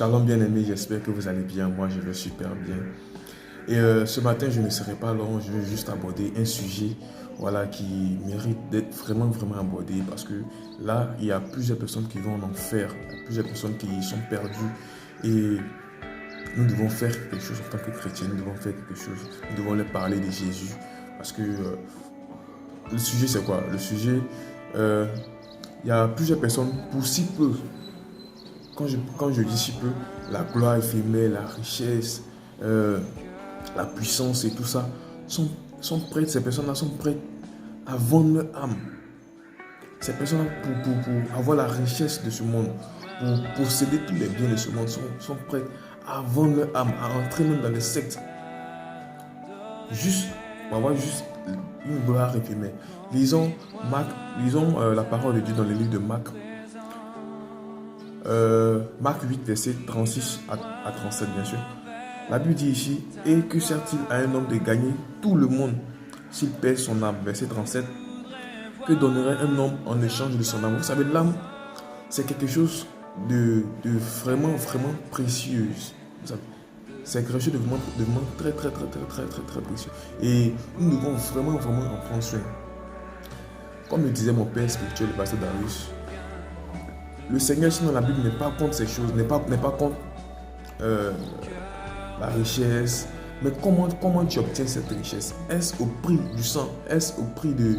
Shalom bien-aimé, j'espère que vous allez bien. Moi, je vais super bien. Et ce matin, je ne serai pas long. Je vais juste aborder un sujet voilà, qui mérite d'être vraiment abordé parce que là, il y a plusieurs personnes qui vont en enfer. Il y a plusieurs personnes qui sont perdues. Et nous devons faire quelque chose en tant que chrétiens. Nous devons faire quelque chose. Nous devons leur parler de Jésus. Parce que le sujet, c'est quoi? Le sujet, euh, il y a plusieurs personnes, pour si peu, quand je dis si peu, la gloire éphémère, la richesse, la puissance et tout ça, sont prêtes, ces personnes-là sont prêtes à vendre leur âme. Ces personnes-là, pour avoir la richesse de ce monde, pour posséder tous les biens de ce monde, sont prêtes à vendre leur âme, à entrer même dans les sectes, juste pour avoir juste une gloire éphémère. Lisons la parole de Dieu dans le livre de Marc. Marc 8, verset 36 à 37, bien sûr. La Bible dit ici, et que sert-il à un homme de gagner tout le monde s'il perd son âme? Verset 37. Que donnerait un homme en échange de son âme? Vous savez, l'âme, c'est quelque chose de vraiment précieux. C'est quelque chose de vraiment très précieux. Et nous devons vraiment en prendre soin. Comme le disait mon père spirituel, le pasteur Darius, le Seigneur, sinon la Bible n'est pas contre ces choses, n'est pas contre la richesse. Mais comment tu obtiens cette richesse? Est-ce au prix du sang? Est-ce au prix de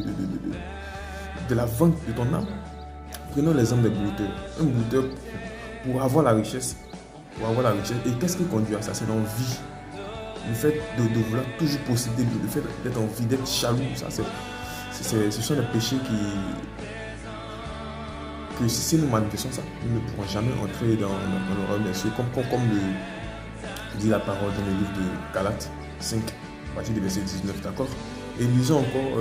la vente de ton âme? Prenons l'exemple des brouteurs. Un brouteur, pour avoir la richesse, et qu'est-ce qui conduit à ça? C'est l'envie. Le fait de vouloir toujours posséder, le fait d'être envie, d'être jaloux, ce sont des péchés que si nous manifestons ça, nous ne pourrons jamais entrer dans le royaume des cieux, comme le dit la parole dans le livre de Galates 5, à partir du verset 19, d'accord? Et lisons encore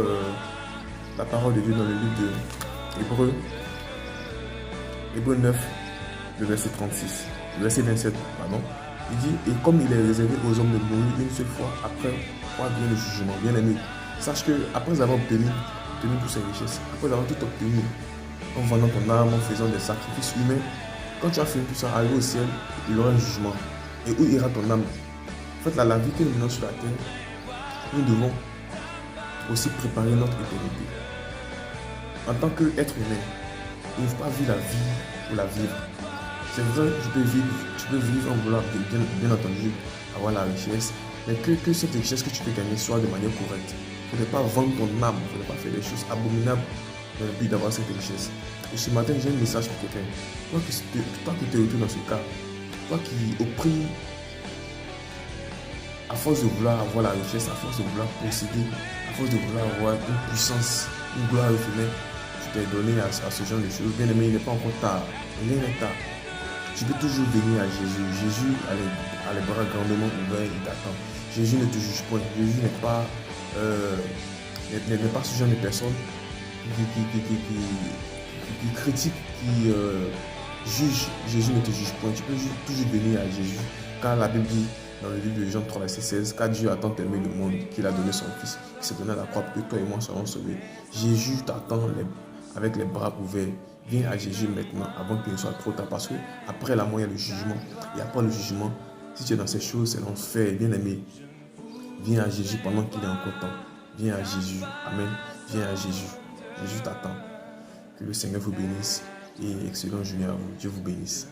la parole de Dieu dans le livre de Hébreux 9, le verset 36, le verset 27, pardon. Il dit, et comme il est réservé aux hommes de mourir une seule fois, après quoi vient le jugement. Bien aimé, sache que après avoir obtenu toutes ces richesses, après avoir tout obtenu, en vendant ton âme, en faisant des sacrifices humains, quand tu as fini tout ça, arrivé au ciel, il y aura un jugement. Et où ira ton âme? En fait, la vie que nous menons sur la terre, nous devons aussi préparer notre éternité. En tant qu'être humain, il ne faut pas vivre la vie pour la vivre. C'est vrai, tu peux vivre en vouloir bien entendu avoir la richesse, mais que cette richesse que tu peux gagner soit de manière correcte. Il ne faut pas vendre ton âme, il ne faut pas faire des choses abominables dans le but d'avoir cette richesse. Et ce matin, j'ai un message pour quelqu'un. Toi qui te retrouves dans ce cas, toi qui, au prix, à force de vouloir avoir la richesse, à force de vouloir posséder, à force de vouloir avoir une puissance, une gloire éphémère, tu t'es donné à ce genre de choses. Bien aimé, il n'est pas encore tard. Rien n'est tard. Tu peux toujours venir à Jésus. Jésus a les bras grandement ouverts, il t'attend. Jésus ne te juge point. Jésus n'est pas ce genre de personne qui critique, qui juge. Jésus ne te juge point. Tu peux toujours venir à Jésus. Car la Bible dit dans le livre de Jean 3, verset 16, car Dieu a tant aimé le monde qu'il a donné son Fils, qui s'est donné à la croix pour que toi et moi soyons sauvés. Jésus t'attend avec les bras ouverts. Viens à Jésus maintenant, avant qu'il ne soit trop tard, parce qu'après la mort, il y a le jugement. Et après le jugement, si tu es dans ces choses, c'est l'enfer. Bien aimé, viens à Jésus pendant qu'il est encore temps. Viens à Jésus. Amen. Viens à Jésus. Jésus t'attend. Que le Seigneur vous bénisse et excellente journée à vous. Dieu vous bénisse.